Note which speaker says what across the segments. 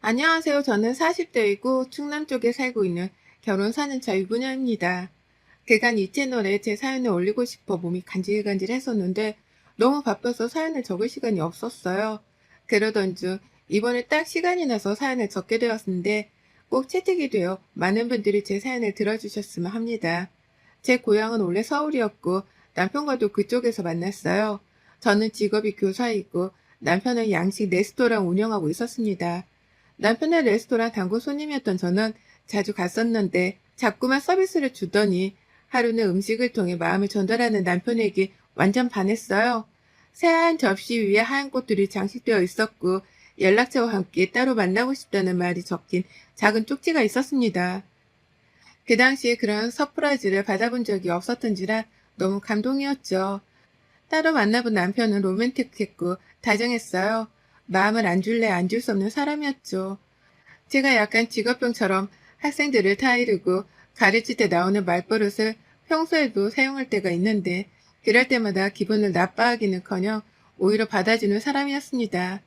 Speaker 1: 안녕하세요. 저는 40대이고 충남 쪽에 살고 있는 결혼 4년차 유부녀입니다. 그간 이 채널에 제 사연을 올리고 싶어 몸이 간질간질했었는데 너무 바빠서 사연을 적을 시간이 없었어요. 그러던 중 이번에 딱 시간이 나서 사연을 적게 되었는데 꼭 채택이 되어 많은 분들이 제 사연을 들어주셨으면 합니다. 제 고향은 원래 서울이었고 남편과도 그쪽에서 만났어요. 저는 직업이 교사이고 남편은 양식 레스토랑 운영하고 있었습니다. 남편의 레스토랑 단골 손님이었던 저는 자주 갔었는데 자꾸만 서비스를 주더니 하루는 음식을 통해 마음을 전달하는 남편에게 완전 반했어요. 새하얀 접시 위에 하얀 꽃들이 장식되어 있었고 연락처와 함께 따로 만나고 싶다는 말이 적힌 작은 쪽지가 있었습니다. 그 당시에 그런 서프라이즈를 받아본 적이 없었던지라 너무 감동이었죠. 따로 만나본 남편은 로맨틱했고 다정했어요. 마음을 안 줄래 안 줄 수 없는 사람이었죠. 제가 약간 직업병처럼 학생들을 타이르고 가르칠 때 나오는 말버릇을 평소에도 사용할 때가 있는데 그럴 때마다 기분을 나빠하기는커녕 오히려 받아주는 사람이었습니다.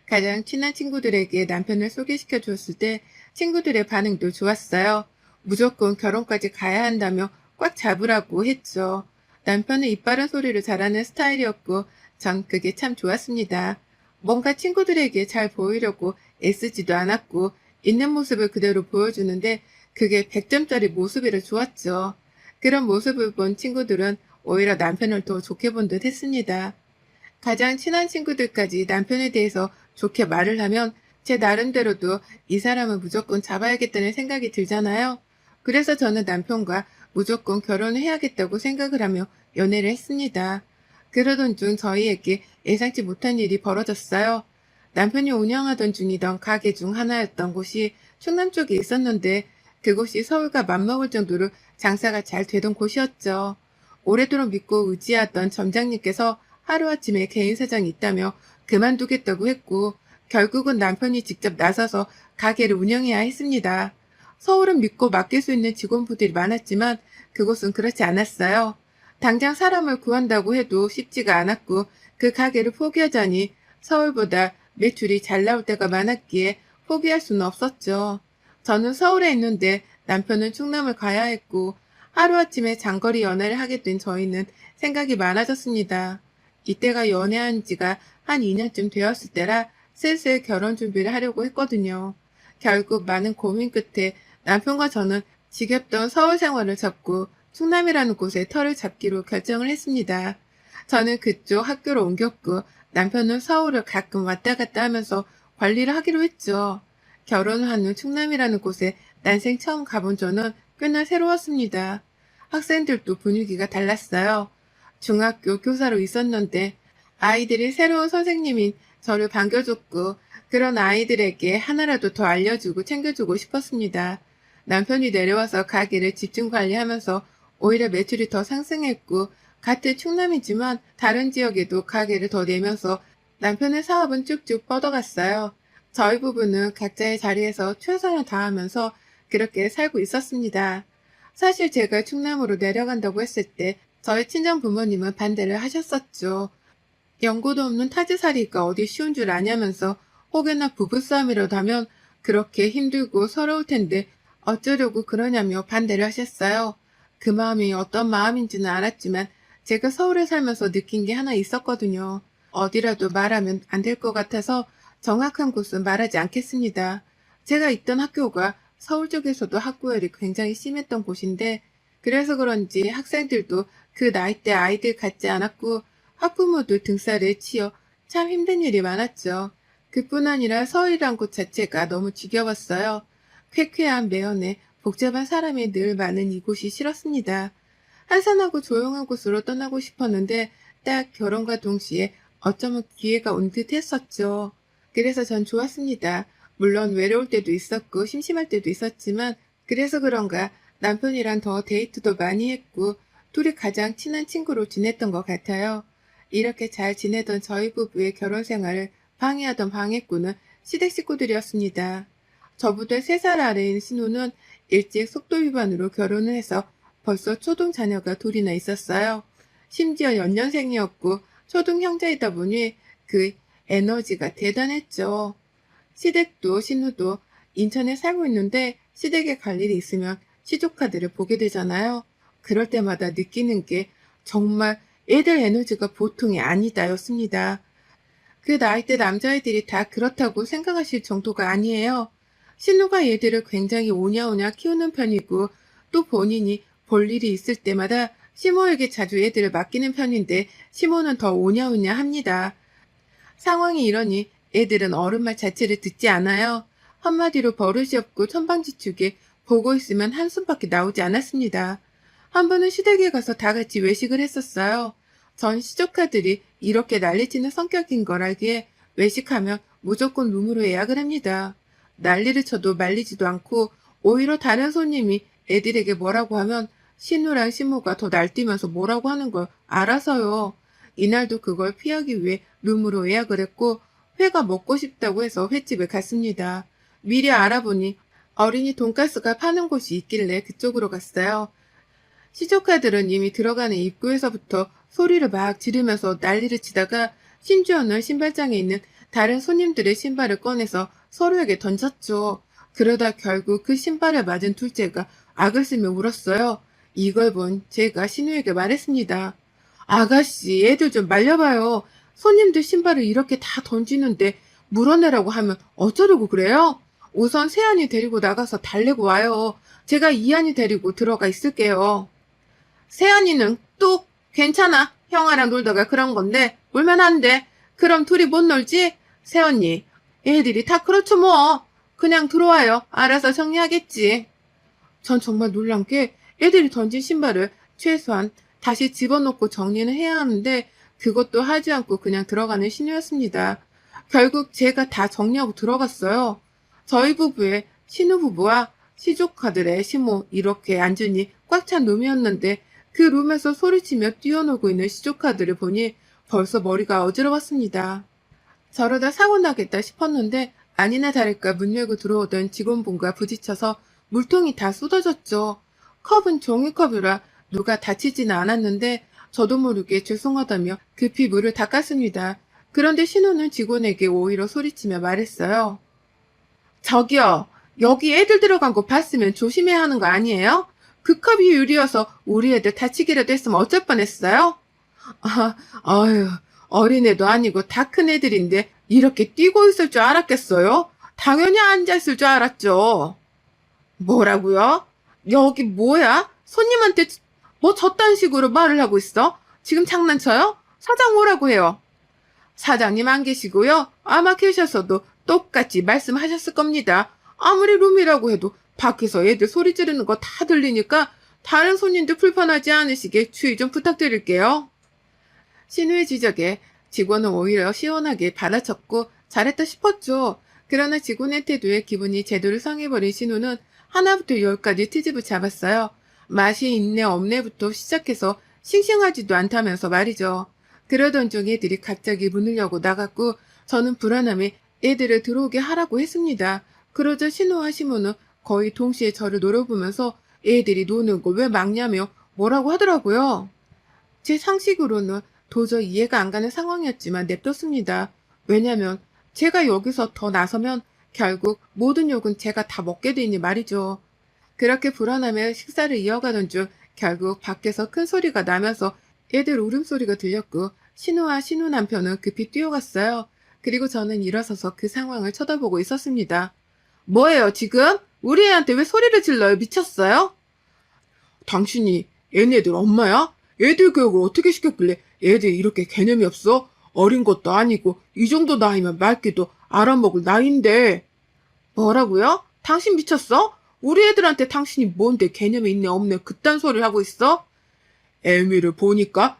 Speaker 1: 가장 친한 친구들에게 남편을 소개시켜 줬을 때 친구들의 반응도 좋았어요. 무조건 결혼까지 가야 한다며 꽉 잡으라고 했죠. 남편은 입 바른 소리를 잘하는 스타일이었고 전 그게 참 좋았습니다. 뭔가 친구들에게 잘 보이려고 애쓰지도 않았고 있는 모습을 그대로 보여주는데 그게 100점짜리 모습이라 좋았죠. 그런 모습을 본 친구들은 오히려 남편을 더 좋게 본 듯 했습니다. 가장 친한 친구들까지 남편에 대해서 좋게 말을 하면 제 나름대로도 이 사람은 무조건 잡아야겠다는 생각이 들잖아요. 그래서 저는 남편과 무조건 결혼을 해야겠다고 생각을 하며 연애를 했습니다. 그러던 중 저희에게 예상치 못한 일이 벌어졌어요. 남편이 운영하던 중이던 가게 중 하나였던 곳이 충남 쪽에 있었는데 그곳이 서울과 맞먹을 정도로 장사가 잘 되던 곳이었죠. 오래도록 믿고 의지하던 점장님께서 하루아침에 개인 사정이 있다며 그만두겠다고 했고 결국은 남편이 직접 나서서 가게를 운영해야 했습니다. 서울은 믿고 맡길 수 있는 직원분들이 많았지만 그곳은 그렇지 않았어요. 당장 사람을 구한다고 해도 쉽지가 않았고 그 가게를 포기하자니 서울보다 매출이 잘 나올 때가 많았기에 포기할 수는 없었죠. 저는 서울에 있는데 남편은 충남을 가야 했고 하루아침에 장거리 연애를 하게 된 저희는 생각이 많아졌습니다. 이때가 연애한 지가 한 2년쯤 되었을 때라 슬슬 결혼 준비를 하려고 했거든요. 결국 많은 고민 끝에 남편과 저는 지겹던 서울 생활을 접고 충남이라는 곳에 터를 잡기로 결정을 했습니다. 저는 그쪽 학교로 옮겼고 남편은 서울을 가끔 왔다 갔다 하면서 관리를 하기로 했죠. 결혼을 한 후 충남이라는 곳에 난생 처음 가본 저는 꽤나 새로웠습니다. 학생들도 분위기가 달랐어요. 중학교 교사로 있었는데 아이들이 새로운 선생님인 저를 반겨줬고 그런 아이들에게 하나라도 더 알려주고 챙겨주고 싶었습니다. 남편이 내려와서 가게를 집중 관리하면서 오히려 매출이 더 상승했고 같은 충남이지만 다른 지역에도 가게를 더 내면서 남편의 사업은 쭉쭉 뻗어갔어요. 저희 부부는 각자의 자리에서 최선을 다하면서 그렇게 살고 있었습니다. 사실 제가 충남으로 내려간다고 했을 때 저희 친정 부모님은 반대를 하셨었죠. 연고도 없는 타지살이가 어디 쉬운 줄 아냐면서 혹여나 부부싸움이라도 하면 그렇게 힘들고 서러울 텐데 어쩌려고 그러냐며 반대를 하셨어요. 그 마음이 어떤 마음인지는 알았지만 제가 서울에 살면서 느낀 게 하나 있었거든요. 어디라도 말하면 안 될 것 같아서 정확한 곳은 말하지 않겠습니다. 제가 있던 학교가 서울 쪽에서도 학구열이 굉장히 심했던 곳인데 그래서 그런지 학생들도 그 나이대 아이들 같지 않았고 학부모들 등살에 치여 참 힘든 일이 많았죠. 그뿐 아니라 서울이란 곳 자체가 너무 지겨웠어요. 쾌쾌한 매연에 복잡한 사람이 늘 많은 이곳이 싫었습니다. 한산하고 조용한 곳으로 떠나고 싶었는데 딱 결혼과 동시에 어쩌면 기회가 온 듯 했었죠. 그래서 전 좋았습니다. 물론 외로울 때도 있었고 심심할 때도 있었지만 그래서 그런가 남편이랑 더 데이트도 많이 했고 둘이 가장 친한 친구로 지냈던 것 같아요. 이렇게 잘 지내던 저희 부부의 결혼 생활을 방해하던 방해꾼은 시댁 식구들이었습니다. 저보다 3살 아래인 신우는 일찍 속도 위반으로 결혼을 해서 벌써 초등 자녀가 둘이나 있었어요. 심지어 연년생이었고 초등 형제이다 보니 그 에너지가 대단했죠. 시댁도 신우도 인천에 살고 있는데 시댁에 갈 일이 있으면 시조카들을 보게 되잖아요. 그럴 때마다 느끼는 게 정말 애들 에너지가 보통이 아니다였습니다. 그 나이대 남자애들이 다 그렇다고 생각하실 정도가 아니에요. 신우가 얘들을 굉장히 오냐오냐 키우는 편이고 또 본인이 볼 일이 있을 때마다 시모에게 자주 애들을 맡기는 편인데 시모는 더 오냐오냐 합니다. 상황이 이러니 애들은 어른 말 자체를 듣지 않아요. 한마디로 버릇이 없고 천방지축에 보고 있으면 한숨밖에 나오지 않았습니다. 한 번은 시댁에 가서 다 같이 외식을 했었어요. 전 시조카들이 이렇게 난리치는 성격인 걸 알기에 외식하면 무조건 룸으로 예약을 합니다. 난리를 쳐도 말리지도 않고 오히려 다른 손님이 애들에게 뭐라고 하면 신우랑 신모가 더 날뛰면서 뭐라고 하는 걸 알아서요. 이날도 그걸 피하기 위해 룸으로 예약을 했고 회가 먹고 싶다고 해서 횟집에 갔습니다. 미리 알아보니 어린이 돈가스가 파는 곳이 있길래 그쪽으로 갔어요. 시조카들은 이미 들어가는 입구에서부터 소리를 막 지르면서 난리를 치다가 심지어는 신발장에 있는 다른 손님들의 신발을 꺼내서 서로에게 던졌죠. 그러다 결국 그 신발을 맞은 둘째가 악을 쓰며 울었어요. 이걸 본 제가 신우에게 말했습니다. 아가씨, 애들 좀 말려봐요. 손님들 신발을 이렇게 다 던지는데 물어내라고 하면 어쩌려고 그래요? 우선 세안이 데리고 나가서 달래고 와요. 제가 이안이 데리고 들어가 있을게요. 세안이는 뚝 괜찮아. 형아랑 놀다가 그런 건데 울면 안 돼. 그럼 둘이 못 놀지? 세언니, 애들이 다 그렇죠 뭐. 그냥 들어와요. 알아서 정리하겠지. 전 정말 놀란 게 애들이 던진 신발을 최소한 다시 집어넣고 정리는 해야 하는데 그것도 하지 않고 그냥 들어가는 신우였습니다. 결국 제가 다 정리하고 들어갔어요. 저희 부부의 신우 부부와 시조카들의 시모 이렇게 앉으니 꽉 찬 룸이었는데 그 룸에서 소리치며 뛰어놀고 있는 시조카들을 보니 벌써 머리가 어지러웠습니다. 저러다 사고 나겠다 싶었는데 아니나 다를까 문 열고 들어오던 직원분과 부딪혀서 물통이 다 쏟아졌죠. 컵은 종이컵이라 누가 다치지는 않았는데 저도 모르게 죄송하다며 급히 물을 닦았습니다. 그런데 신우는 직원에게 오히려 소리치며 말했어요. 저기요, 여기 애들 들어간 거 봤으면 조심해야 하는 거 아니에요? 그 컵이 유리여서 우리 애들 다치기라도 했으면 어쩔 뻔했어요? 아유, 어린애도 아니고 다 큰 애들인데 이렇게 뛰고 있을 줄 알았겠어요? 당연히 앉아있을 줄 알았죠. 뭐라고요? 여기 뭐야? 손님한테 뭐 저딴 식으로 말을 하고 있어? 지금 장난쳐요? 사장 오라고 해요. 사장님 안 계시고요. 아마 계셨어도 똑같이 말씀하셨을 겁니다. 아무리 룸이라고 해도 밖에서 애들 소리 지르는 거 다 들리니까 다른 손님들 불편하지 않으시게 주의 좀 부탁드릴게요. 신우의 지적에 직원은 오히려 시원하게 받아쳤고 잘했다 싶었죠. 그러나 직원의 태도에 기분이 제대로 상해버린 신우는 하나부터 열까지 트집을 잡았어요. 맛이 있네 없네부터 시작해서 싱싱하지도 않다면서 말이죠. 그러던 중 애들이 갑자기 문을 열고 나갔고 저는 불안함에 애들을 들어오게 하라고 했습니다. 그러자 신우와 시모는 거의 동시에 저를 노려보면서 애들이 노는 걸 왜 막냐며 뭐라고 하더라고요. 제 상식으로는 도저히 이해가 안 가는 상황이었지만 냅뒀습니다. 왜냐면 제가 여기서 더 나서면 결국 모든 욕은 제가 다 먹게 되니 말이죠. 그렇게 불안하며 식사를 이어가던 중 결국 밖에서 큰 소리가 나면서 애들 울음소리가 들렸고 신우와 신우 남편은 급히 뛰어갔어요. 그리고 저는 일어서서 그 상황을 쳐다보고 있었습니다. 뭐예요 지금? 우리 애한테 왜 소리를 질러요? 미쳤어요? 당신이 얘네들 엄마야? 애들 교육을 어떻게 시켰길래 애들이 이렇게 개념이 없어? 어린 것도 아니고 이 정도 나이면 말귀도 알아먹을 나이인데. 뭐라고요? 당신 미쳤어? 우리 애들한테 당신이 뭔데 개념이 있네 없네 그딴 소리를 하고 있어? 애미를 보니까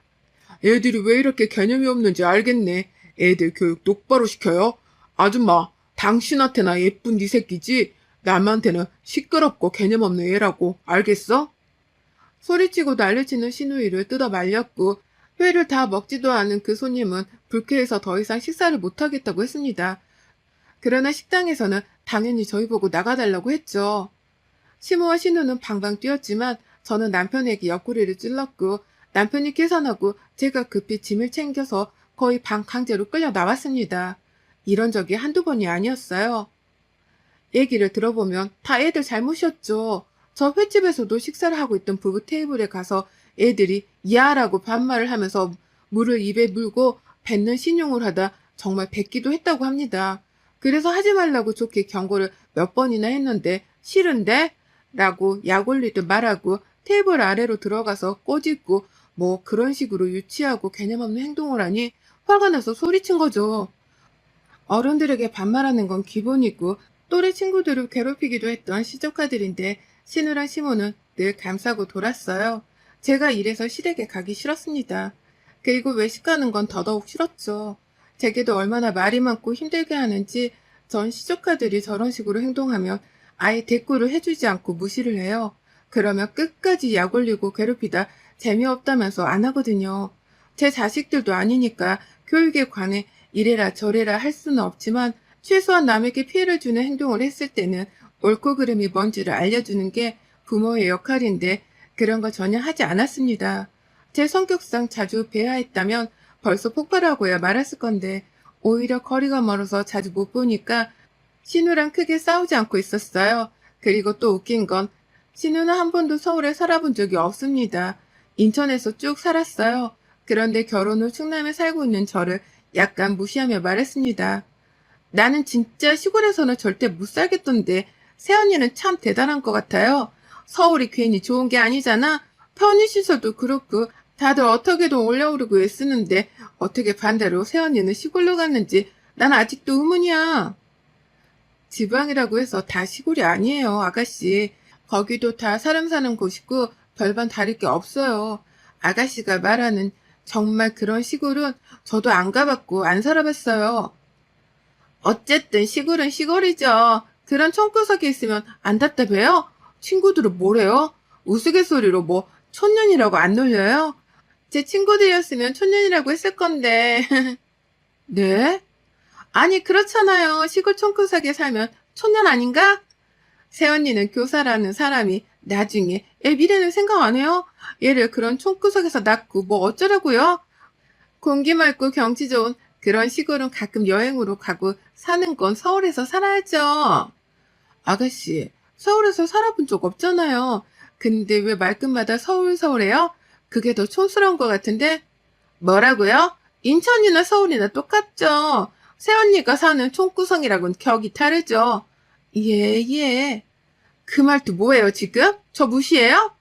Speaker 1: 애들이 왜 이렇게 개념이 없는지 알겠네. 애들 교육 똑바로 시켜요. 아줌마, 당신한테나 예쁜 네 새끼지 남한테는 시끄럽고 개념 없는 애라고 알겠어? 소리치고 난리치는 신우이를 뜯어 말렸고 회를 다 먹지도 않은 그 손님은 불쾌해서 더 이상 식사를 못하겠다고 했습니다. 그러나 식당에서는 당연히 저희 보고 나가달라고 했죠. 시모와 신우는 방방 뛰었지만 저는 남편에게 옆구리를 찔렀고 남편이 계산하고 제가 급히 짐을 챙겨서 거의 방 강제로 끌려 나왔습니다. 이런 적이 한두 번이 아니었어요. 얘기를 들어보면 다 애들 잘못이었죠. 저 횟집에서도 식사를 하고 있던 부부 테이블에 가서 애들이 야라고 반말을 하면서 물을 입에 물고 뱉는 신용을 하다 정말 뱉기도 했다고 합니다. 그래서 하지 말라고 좋게 경고를 몇 번이나 했는데 싫은데? 라고 약 올리듯 말하고 테이블 아래로 들어가서 꼬집고 뭐 그런 식으로 유치하고 개념 없는 행동을 하니 화가 나서 소리친 거죠. 어른들에게 반말하는 건 기본이고 또래 친구들을 괴롭히기도 했던 시조카들인데 신우랑 시모는 늘 감싸고 돌았어요. 제가 이래서 시댁에 가기 싫었습니다. 그리고 외식 가는 건 더더욱 싫었죠. 제게도 얼마나 말이 많고 힘들게 하는지 전 시조카들이 저런 식으로 행동하면 아예 대꾸를 해주지 않고 무시를 해요. 그러면 끝까지 약 올리고 괴롭히다 재미없다면서 안 하거든요. 제 자식들도 아니니까 교육에 관해 이래라 저래라 할 수는 없지만 최소한 남에게 피해를 주는 행동을 했을 때는 옳고 그름이 뭔지를 알려주는 게 부모의 역할인데 그런 거 전혀 하지 않았습니다. 제 성격상 자주 배회했다면 벌써 폭발하고야 말았을 건데 오히려 거리가 멀어서 자주 못 보니까 신우랑 크게 싸우지 않고 있었어요. 그리고 또 웃긴 건 신우는 한 번도 서울에 살아본 적이 없습니다. 인천에서 쭉 살았어요. 그런데 결혼 후 충남에 살고 있는 저를 약간 무시하며 말했습니다. 나는 진짜 시골에서는 절대 못 살겠던데 새언니는 참 대단한 것 같아요. 서울이 괜히 좋은 게 아니잖아. 편의시설도 그렇고 다들 어떻게든 올려오르고 애쓰는데 어떻게 반대로 새언니는 시골로 갔는지 난 아직도 의문이야. 지방이라고 해서 다 시골이 아니에요, 아가씨. 거기도 다 사람 사는 곳이고 별반 다를 게 없어요. 아가씨가 말하는 정말 그런 시골은 저도 안 가봤고 안 살아봤어요. 어쨌든 시골은 시골이죠. 그런 총구석에 있으면 안 답답해요? 친구들은 뭐래요? 우스갯소리로 뭐 촌년이라고 안 놀려요? 제 친구들이었으면 촌년이라고 했을 건데. 네? 아니 그렇잖아요. 시골 총구석에 살면 촌년 아닌가? 새언니는 교사라는 사람이 나중에 애 미래는 생각 안 해요? 얘를 그런 총구석에서 낳고 뭐 어쩌라고요? 공기 맑고 경치 좋은 그런 시골은 가끔 여행으로 가고 사는 건 서울에서 살아야죠. 아가씨, 서울에서 살아본 적 없잖아요. 근데 왜 말끝마다 서울해요? 그게 더 촌스러운 것 같은데? 뭐라고요? 인천이나 서울이나 똑같죠. 새언니가 사는 총구성이라고는 격이 다르죠. 예, 예. 그 말도 뭐예요, 지금? 저 무시해요?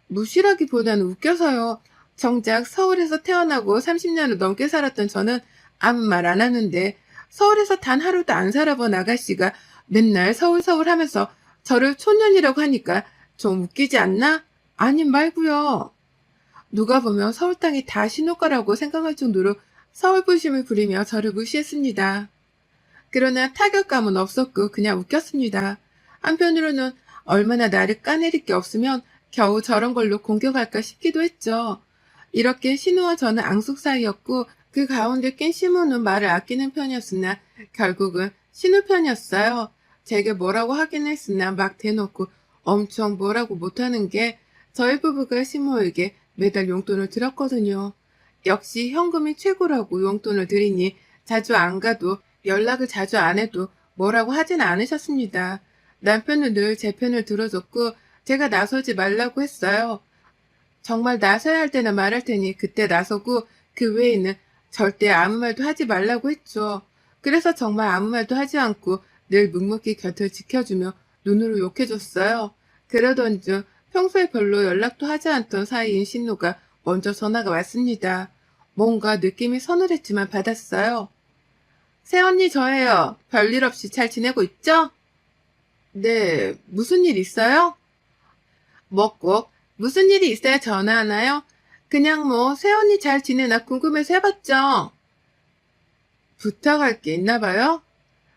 Speaker 1: 무시라기보다는 웃겨서요. 정작 서울에서 태어나고 30년을 넘게 살았던 저는 아무 말 안 하는데 서울에서 단 하루도 안 살아본 아가씨가 맨날 서울 하면서 저를 촌년이라고 하니까 좀 웃기지 않나? 아님 말고요. 누가 보면 서울 땅이 다 신호가라고 생각할 정도로 서울 부심을 부리며 저를 무시했습니다. 그러나 타격감은 없었고 그냥 웃겼습니다. 한편으로는 얼마나 나를 까내릴 게 없으면 겨우 저런 걸로 공격할까 싶기도 했죠. 이렇게 신우와 저는 앙숙 사이였고 그 가운데 낀 시모는 말을 아끼는 편이었으나 결국은 신우 편이었어요. 제게 뭐라고 하긴 했으나 막 대놓고 엄청 뭐라고 못하는 게 저희 부부가 시모에게 매달 용돈을 드렸거든요. 역시 현금이 최고라고 용돈을 드리니 자주 안 가도 연락을 자주 안 해도 뭐라고 하진 않으셨습니다. 남편은 늘 제 편을 들어줬고 제가 나서지 말라고 했어요. 정말 나서야 할 때나 말할 테니 그때 나서고 그 외에는 절대 아무 말도 하지 말라고 했죠. 그래서 정말 아무 말도 하지 않고 늘 묵묵히 곁을 지켜주며 눈으로 욕해줬어요. 그러던 중 평소에 별로 연락도 하지 않던 사이인 신우가 먼저 전화가 왔습니다. 뭔가 느낌이 서늘했지만 받았어요. 새언니 저예요. 별일 없이 잘 지내고 있죠? 네, 무슨 일 있어요? 뭐 꼭 무슨 일이 있어야 전화하나요? 그냥 뭐 새언니 잘 지내나 궁금해서 해봤죠. 부탁할 게 있나 봐요?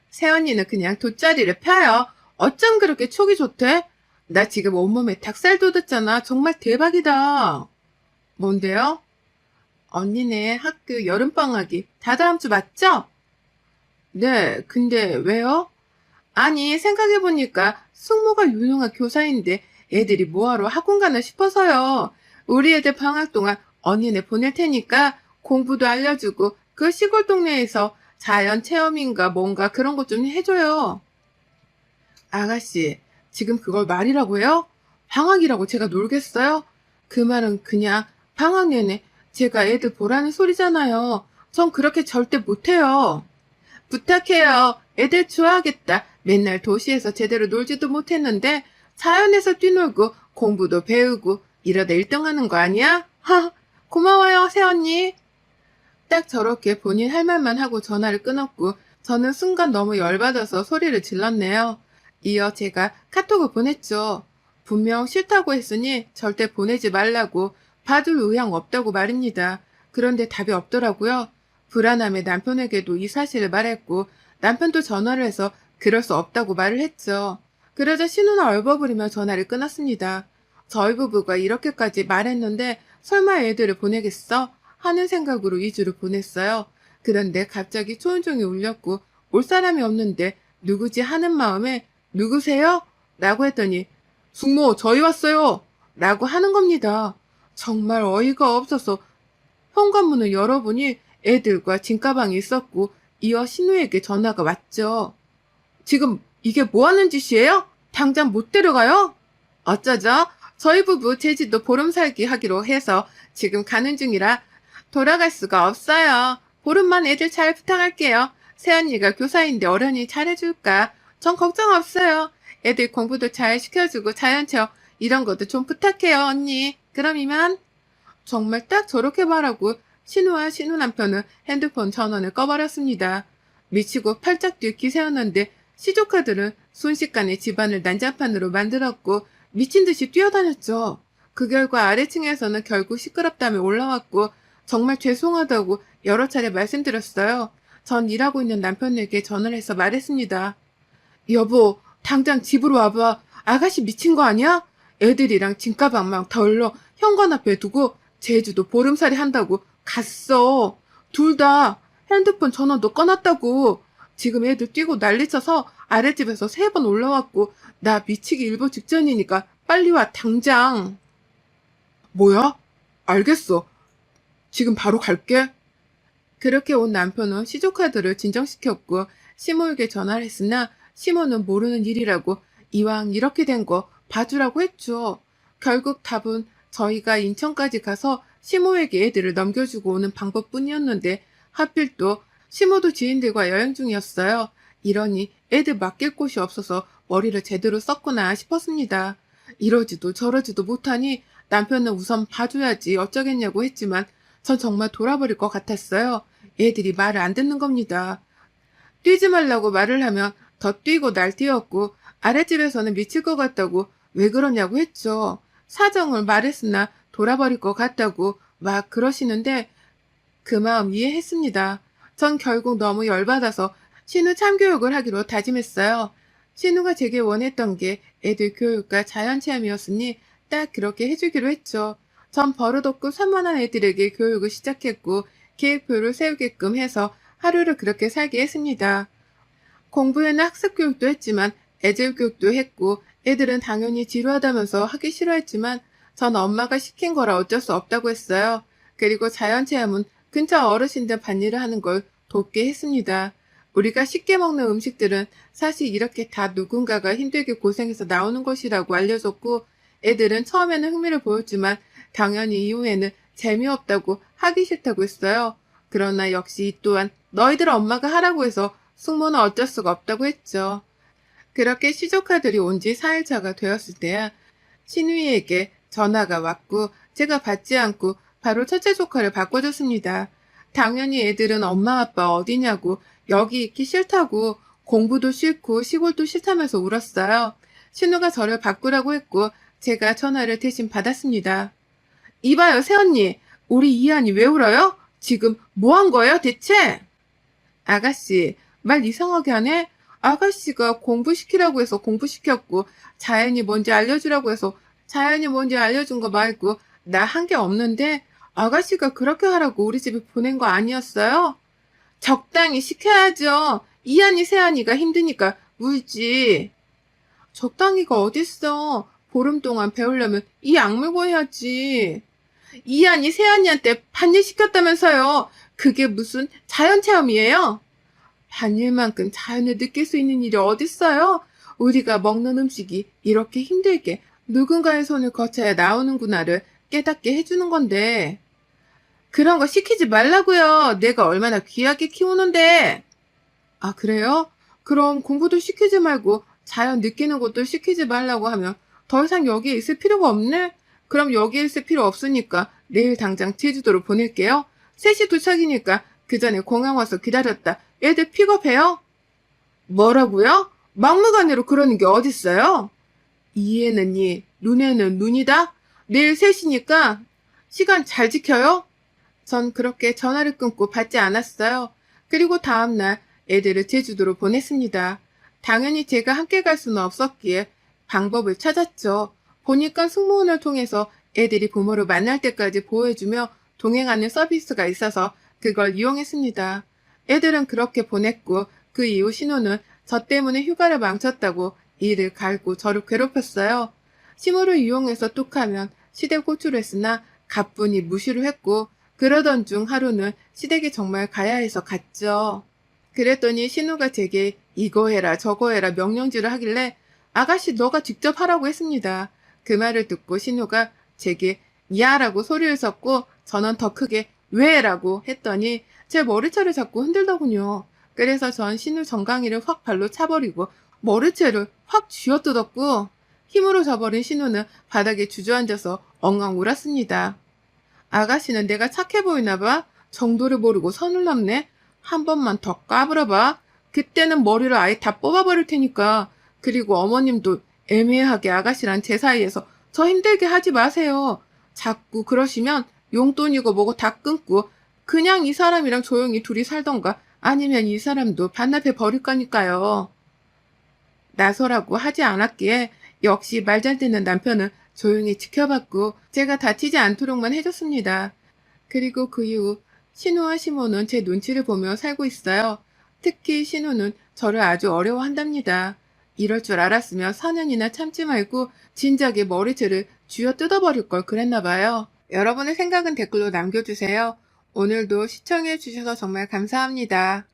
Speaker 1: 새언니는 그냥 돗자리를 펴요. 어쩜 그렇게 촉이 좋대? 나 지금 온몸에 닭살 돋았잖아. 정말 대박이다. 뭔데요? 언니네 학교 여름방학이 다 다음 주 맞죠? 네, 근데 왜요? 아니, 생각해보니까 숙모가 유능한 교사인데 애들이 뭐하러 학원 가나 싶어서요. 우리 애들 방학 동안 언니네 보낼 테니까 공부도 알려주고 그 시골 동네에서 자연 체험인가 뭔가 그런 것 좀 해줘요. 아가씨, 지금 그걸 말이라고 해요? 방학이라고 제가 놀겠어요? 그 말은 그냥 방학 내내 제가 애들 보라는 소리잖아요. 전 그렇게 절대 못해요. 부탁해요. 애들 좋아하겠다. 맨날 도시에서 제대로 놀지도 못했는데 자연에서 뛰놀고 공부도 배우고 이러다 1등 하는 거 아니야? 하, 고마워요, 새언니. 딱 저렇게 본인 할 말만 하고 전화를 끊었고 저는 순간 너무 열받아서 소리를 질렀네요. 이어 제가 카톡을 보냈죠. 분명 싫다고 했으니 절대 보내지 말라고 봐줄 의향 없다고 말입니다. 그런데 답이 없더라고요. 불안함에 남편에게도 이 사실을 말했고 남편도 전화를 해서 그럴 수 없다고 말을 했죠. 그러자 신우는 얼버무리며 전화를 끊었습니다. 저희 부부가 이렇게까지 말했는데 설마 애들을 보내겠어? 하는 생각으로 2주를 보냈어요. 그런데 갑자기 초인종이 울렸고 올 사람이 없는데 누구지 하는 마음에 누구세요? 라고 했더니 숙모 저희 왔어요 라고 하는 겁니다. 정말 어이가 없어서 현관문을 열어보니 애들과 짐가방이 있었고 이어 신우에게 전화가 왔죠. 지금 이게 뭐 하는 짓이에요? 당장 못 데려가요? 어쩌죠? 저희 부부 제주도 보름살기 하기로 해서 지금 가는 중이라 돌아갈 수가 없어요. 보름만 애들 잘 부탁할게요. 새언니가 교사인데 어련히 잘해줄까? 전 걱정 없어요. 애들 공부도 잘 시켜주고 자연체험 이런 것도 좀 부탁해요, 언니. 그럼 이만. 정말 딱 저렇게 말하고 신우와 신우 남편은 핸드폰 전원을 꺼버렸습니다. 미치고 팔짝 뛸 기세였는데 시조카들은 순식간에 집안을 난장판으로 만들었고 미친 듯이 뛰어다녔죠. 그 결과 아래층에서는 결국 시끄럽다며 올라왔고 정말 죄송하다고 여러 차례 말씀드렸어요. 전 일하고 있는 남편에게 전화를 해서 말했습니다. 여보, 당장 집으로 와봐. 아가씨 미친 거 아니야? 애들이랑 짐가방만 덜러 현관 앞에 두고 제주도 보름살이 한다고 갔어. 둘 다 핸드폰 전원도 꺼놨다고. 지금 애들 뛰고 난리쳐서 아랫집에서 3번 올라왔고 나 미치기 일보 직전이니까 빨리 와 당장. 뭐야? 알겠어. 지금 바로 갈게. 그렇게 온 남편은 시조카드를 진정시켰고 시모에게 전화를 했으나 시모는 모르는 일이라고 이왕 이렇게 된 거 봐주라고 했죠. 결국 답은 저희가 인천까지 가서 시모에게 애들을 넘겨주고 오는 방법뿐이었는데 하필 또 시모도 지인들과 여행 중이었어요. 이러니 애들 맡길 곳이 없어서 머리를 제대로 썼구나 싶었습니다. 이러지도 저러지도 못하니 남편은 우선 봐줘야지 어쩌겠냐고 했지만 전 정말 돌아버릴 것 같았어요. 애들이 말을 안 듣는 겁니다. 뛰지 말라고 말을 하면 더 뛰고 날뛰었고 아랫집에서는 미칠 것 같다고 왜 그러냐고 했죠. 사정을 말했으나 돌아버릴 것 같다고 막 그러시는데 그 마음 이해했습니다. 전 결국 너무 열받아서 신우 참교육을 하기로 다짐했어요. 신우가 제게 원했던 게 애들 교육과 자연체험이었으니 딱 그렇게 해주기로 했죠. 전 버릇없고 산만한 애들에게 교육을 시작했고 계획표를 세우게끔 해서 하루를 그렇게 살게 했습니다. 공부에는 학습 교육도 했지만 애들 교육도 했고 애들은 당연히 지루하다면서 하기 싫어했지만 전 엄마가 시킨 거라 어쩔 수 없다고 했어요. 그리고 자연체험은 근처 어르신들 밭일을 하는 걸 돕게 했습니다. 우리가 쉽게 먹는 음식들은 사실 이렇게 다 누군가가 힘들게 고생해서 나오는 것이라고 알려줬고 애들은 처음에는 흥미를 보였지만 당연히 이후에는 재미없다고 하기 싫다고 했어요. 그러나 역시 이 또한 너희들 엄마가 하라고 해서 숙모는 어쩔 수가 없다고 했죠. 그렇게 시조카들이 온 지 4일차가 되었을 때야 신우이에게 전화가 왔고 제가 받지 않고 바로 첫째 조카를 바꿔줬습니다. 당연히 애들은 엄마 아빠 어디냐고 여기 있기 싫다고 공부도 싫고 시골도 싫다면서 울었어요. 신우가 저를 바꾸라고 했고 제가 전화를 대신 받았습니다. 이봐요 새언니, 우리 이한이 왜 울어요? 지금 뭐 한 거예요 대체? 아가씨, 말 이상하게 하네? 아가씨가 공부시키라고 해서 공부시켰고 자연이 뭔지 알려주라고 해서 자연이 뭔지 알려준 거 말고 나 한 게 없는데 아가씨가 그렇게 하라고 우리 집에 보낸 거 아니었어요? 적당히 시켜야죠. 이한이 새한이가 힘드니까 울지. 적당히가 어딨어. 보름 동안 배우려면 이 악물고 해야지. 이한이 새한이한테 반일 시켰다면서요. 그게 무슨 자연체험이에요? 반일만큼 자연을 느낄 수 있는 일이 어딨어요? 우리가 먹는 음식이 이렇게 힘들게 누군가의 손을 거쳐야 나오는구나를 깨닫게 해주는 건데. 그런 거 시키지 말라고요. 내가 얼마나 귀하게 키우는데. 아, 그래요? 그럼 공부도 시키지 말고 자연 느끼는 것도 시키지 말라고 하면 더 이상 여기에 있을 필요가 없네? 그럼 여기에 있을 필요 없으니까 내일 당장 제주도로 보낼게요. 3시 도착이니까 그 전에 공항 와서 기다렸다. 애들 픽업해요? 뭐라고요? 막무가내로 그러는 게 어딨어요? 이에는 이, 눈에는 눈이다? 내일 3시니까 시간 잘 지켜요? 전 그렇게 전화를 끊고 받지 않았어요. 그리고 다음날 애들을 제주도로 보냈습니다. 당연히 제가 함께 갈 수는 없었기에 방법을 찾았죠. 보니까 승무원을 통해서 애들이 부모를 만날 때까지 보호해주며 동행하는 서비스가 있어서 그걸 이용했습니다. 애들은 그렇게 보냈고 그 이후 신호는 저 때문에 휴가를 망쳤다고 이를 갈고 저를 괴롭혔어요. 시무를 이용해서 뚝하면 시댁 호출을 했으나 가뿐히 무시를 했고 그러던 중 하루는 시댁에 정말 가야 해서 갔죠. 그랬더니 신우가 제게 이거 해라 저거 해라 명령질을 하길래 아가씨 너가 직접 하라고 했습니다. 그 말을 듣고 신우가 제게 야라고 소리를 쳤고 저는 더 크게 왜라고 했더니 제 머리채를 자꾸 흔들더군요. 그래서 전 신우 정강이를 확 발로 차버리고 머리채를 확 쥐어뜯었고 힘으로 져버린 신우는 바닥에 주저앉아서 엉엉 울었습니다. 아가씨는 내가 착해 보이나 봐? 정도를 모르고 선을 넘네? 한 번만 더 까불어봐. 그때는 머리를 아예 다 뽑아버릴 테니까. 그리고 어머님도 애매하게 아가씨랑 제 사이에서 저 힘들게 하지 마세요. 자꾸 그러시면 용돈이고 뭐고 다 끊고 그냥 이 사람이랑 조용히 둘이 살던가 아니면 이 사람도 반납해 버릴 거니까요. 나서라고 하지 않았기에 역시 말 잘 듣는 남편은 조용히 지켜봤고 제가 다치지 않도록만 해줬습니다. 그리고 그 이후 신우와 시모는 제 눈치를 보며 살고 있어요. 특히 신우는 저를 아주 어려워한답니다. 이럴 줄 알았으면 4년이나 참지 말고 진작에 머리채를 쥐어 뜯어버릴 걸 그랬나 봐요. 여러분의 생각은 댓글로 남겨주세요. 오늘도 시청해주셔서 정말 감사합니다.